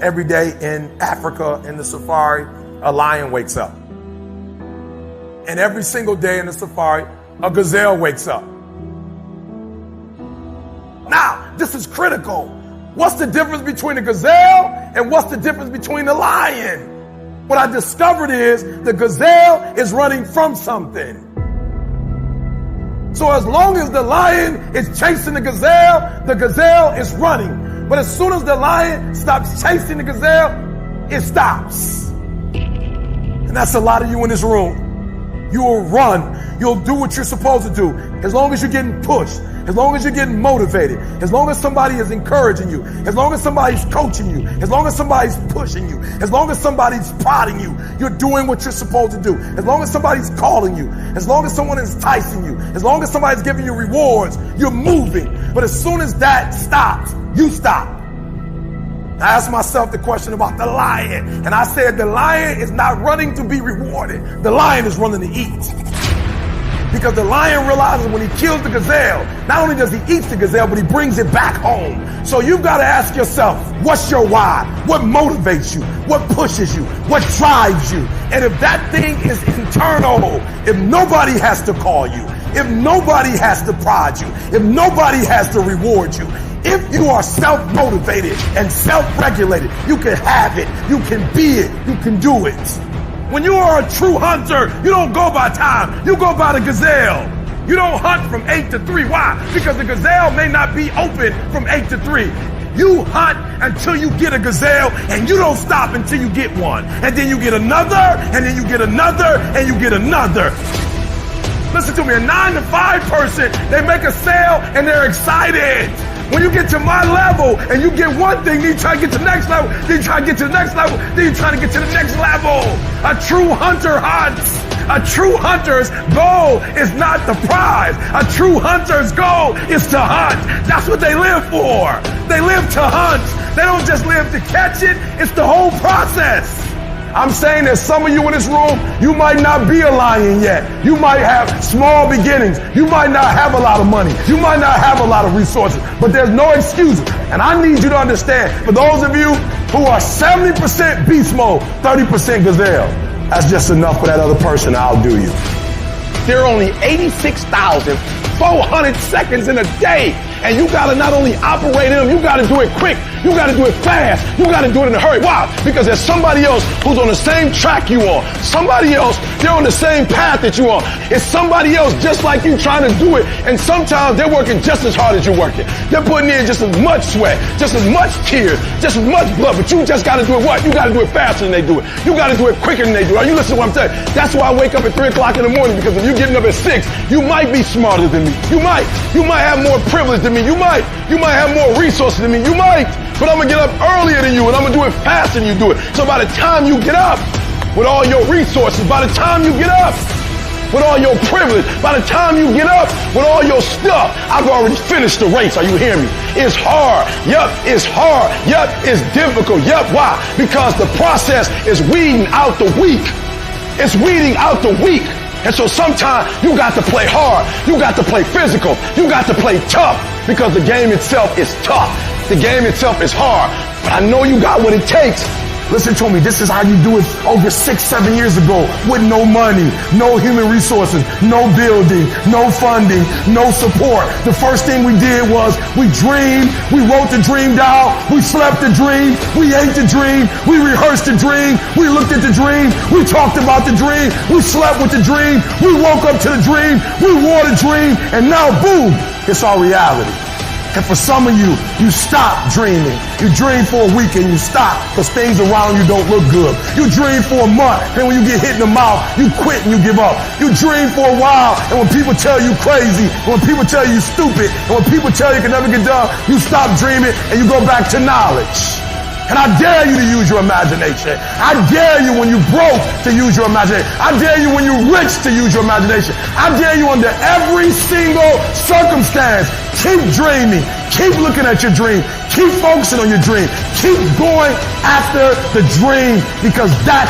every day in Africa in the safari, a lion wakes up. And every single day in the safari, a gazelle wakes up. Now, this is critical. What's the difference between a gazelle and what's the difference between the lion? What I discovered is the gazelle is running from something. So as long as the lion is chasing the gazelle is running. But as soon as the lion stops chasing the gazelle, it stops. And that's a lot of you in this room. You will run. You'll do what you're supposed to do. As long as you're getting pushed, as long as you're getting motivated, as long as somebody is encouraging you, as long as somebody's coaching you, as long as somebody's pushing you, as long as somebody's prodding you, you're doing what you're supposed to do. As long as somebody's calling you, as long as someone is enticing you, as long as somebody's giving you rewards, you're moving. But as soon as that stops, you stop. I asked myself the question about the lion, and I said the lion is not running to be rewarded. The lion is running to eat. Because the lion realizes when he kills the gazelle, not only does he eat the gazelle, but he brings it back home. So you've got to ask yourself, what's your why? What motivates you? What pushes you? What drives you? And if that thing is internal, if nobody has to call you, if nobody has to prod you, if nobody has to reward you, if you are self-motivated and self-regulated, you can have it, you can be it, you can do it. When you are a true hunter, you don't go by time, you go by the gazelle. You don't hunt from 8 to 3. Why? Because the gazelle may not be open from 8 to 3. You hunt until you get a gazelle, and you don't stop until you get one. And then you get another, and then you get another, and you get another. Listen to me, a 9 to 5 person, they make a sale and they're excited. When you get to my level and you get one thing, then you try to get to the next level, then you try to get to the next level, then you try to get to the next level. A true hunter hunts. A true hunter's goal is not the prize. A true hunter's goal is to hunt. That's what they live for. They live to hunt. They don't just live to catch it. It's the whole process. I'm saying that some of you in this room, you might not be a lion yet. You might have small beginnings. You might not have a lot of money. You might not have a lot of resources, but there's no excuses. And I need you to understand, for those of you who are 70% beast mode, 30% gazelle, that's just enough for that other person. I'll do you. There are only 86,400 seconds in a day. And you gotta not only operate in them, you gotta do it quick. You gotta do it fast. You gotta do it in a hurry. Why? Because there's somebody else who's on the same track you on. Somebody else, they're on the same path that you on. It's somebody else just like you trying to do it. And sometimes they're working just as hard as you're working. They're putting in just as much sweat, just as much tears, just as much blood. But you just gotta do it what? You gotta do it faster than they do it. You gotta do it quicker than they do it. Are you listening to what I'm saying? That's why I wake up at 3 o'clock in the morning, because if you're getting up at 6, you might be smarter than me. You might have more privilege than me. You might have more resources than me. You might. But I'm going to get up earlier than you, and I'm going to do it faster than you do it. So by the time you get up with all your resources, by the time you get up with all your privilege, by the time you get up with all your stuff, I've already finished the race. Are you hearing me? It's hard. Yup, it's hard. Yup, it's difficult. Yup, why? Because the process is weeding out the weak. It's weeding out the weak. And so sometimes you got to play hard. You got to play physical. You got to play tough, because the game itself is tough. The game itself is hard. But I know you got what it takes. Listen to me, this is how you do it over 6-7 years ago, with no money, no human resources, no building, no funding, no support. The first thing we did was we dreamed, we wrote the dream down, we slept the dream, we ate the dream, we rehearsed the dream, we looked at the dream, we talked about the dream, we slept with the dream, we woke up to the dream, we wore the dream, and now boom, it's our reality. And for some of you, you stop dreaming. You dream for a week and you stop because things around you don't look good. You dream for a month, and when you get hit in the mouth, you quit and you give up. You dream for a while, and when people tell you crazy, and when people tell you stupid, and when people tell you can never get done, you stop dreaming and you go back to knowledge. And I dare you to use your imagination. I dare you when you're broke to use your imagination. I dare you when you're rich to use your imagination. I dare you under every single circumstance. Keep dreaming. Keep looking at your dream. Keep focusing on your dream. Keep going after the dream, because that's